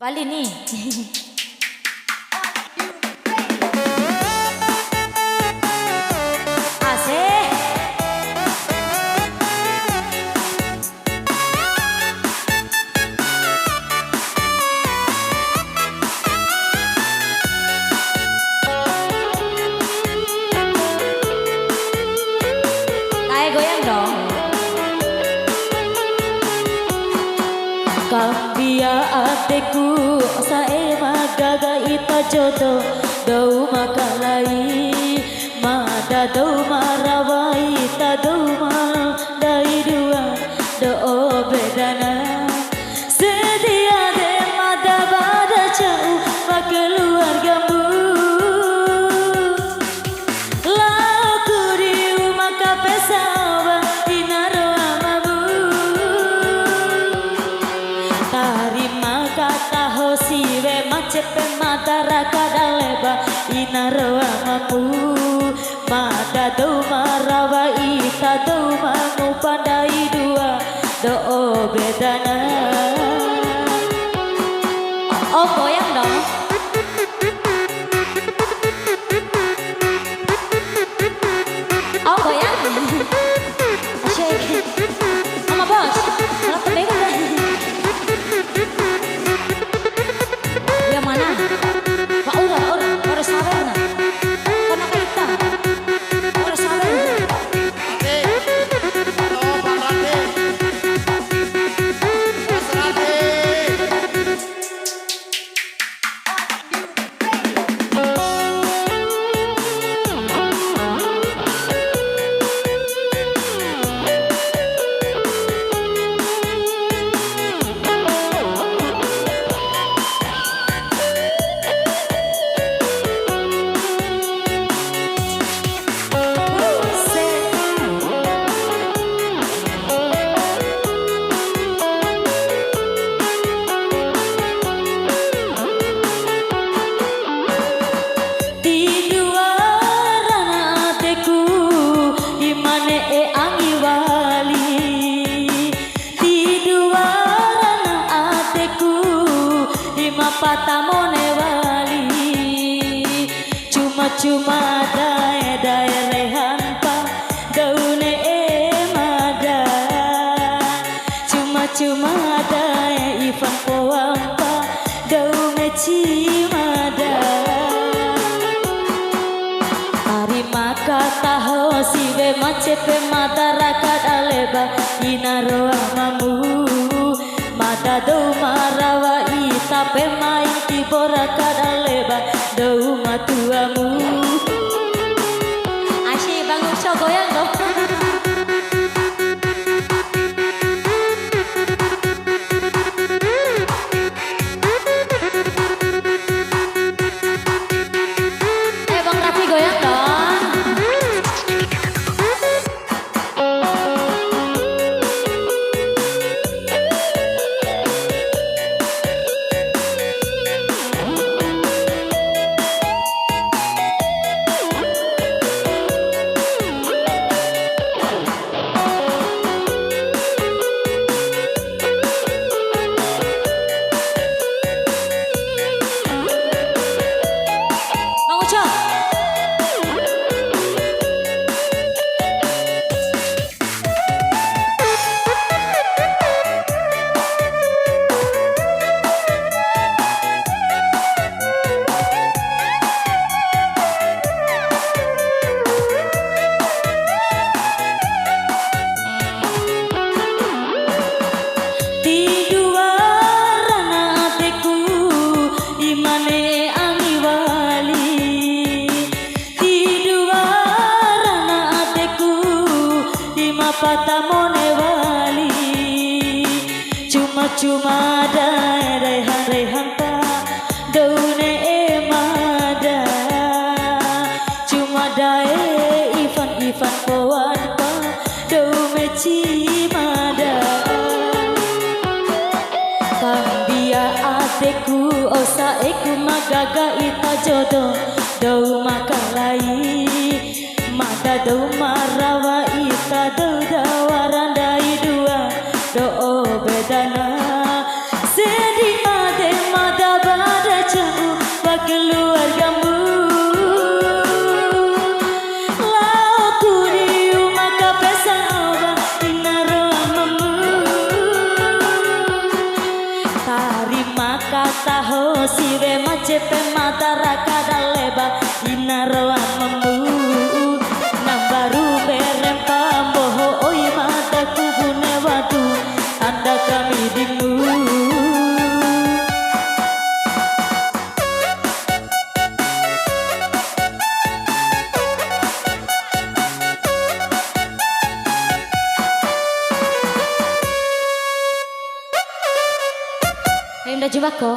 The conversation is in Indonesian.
Bali nih. Asik. Kayak goyang dong. Kambia ateku sae magaga ita jodo dau makalai mada dau marawai ta dau ma dai dua do bedana sedia de mada bada jauh keluargamu laku di maka pesawa inaro amamu tarima kata hosiwe macepe matara kadaleba inaro amamu mada do marawa ita do mangu pandai dua do bedana. Oh goyang dong. Oh goyang. Shake. Mama bos. Malah terbego deh. Yang mana? Pak udah sabar nah. Karena kita. Udah sabar. Patamone wali cuma dae rehan pa daune emada cuma dae ivan poampa daume cimada tarima kata hosiwe macepe matarakat aleba inaro amamu mada do marawa ita pemain tibora kadaleba do matuamu. Asyik bangun show goyang dong. Bang Raffi goyang dong. Patamone wali cuma dae rehan pa daune emada cuma dae ivan poan pa daume cimada kambia ateku osaeku magaga ita jodo dau makalai mada dau marawa ita dau dawarandai dua do bedana sedih made siwe macepe matara kadaleba inaroa memu nambaru berem pamboho oi mata kubune wadu tanda kami dimu. Rinda Jubako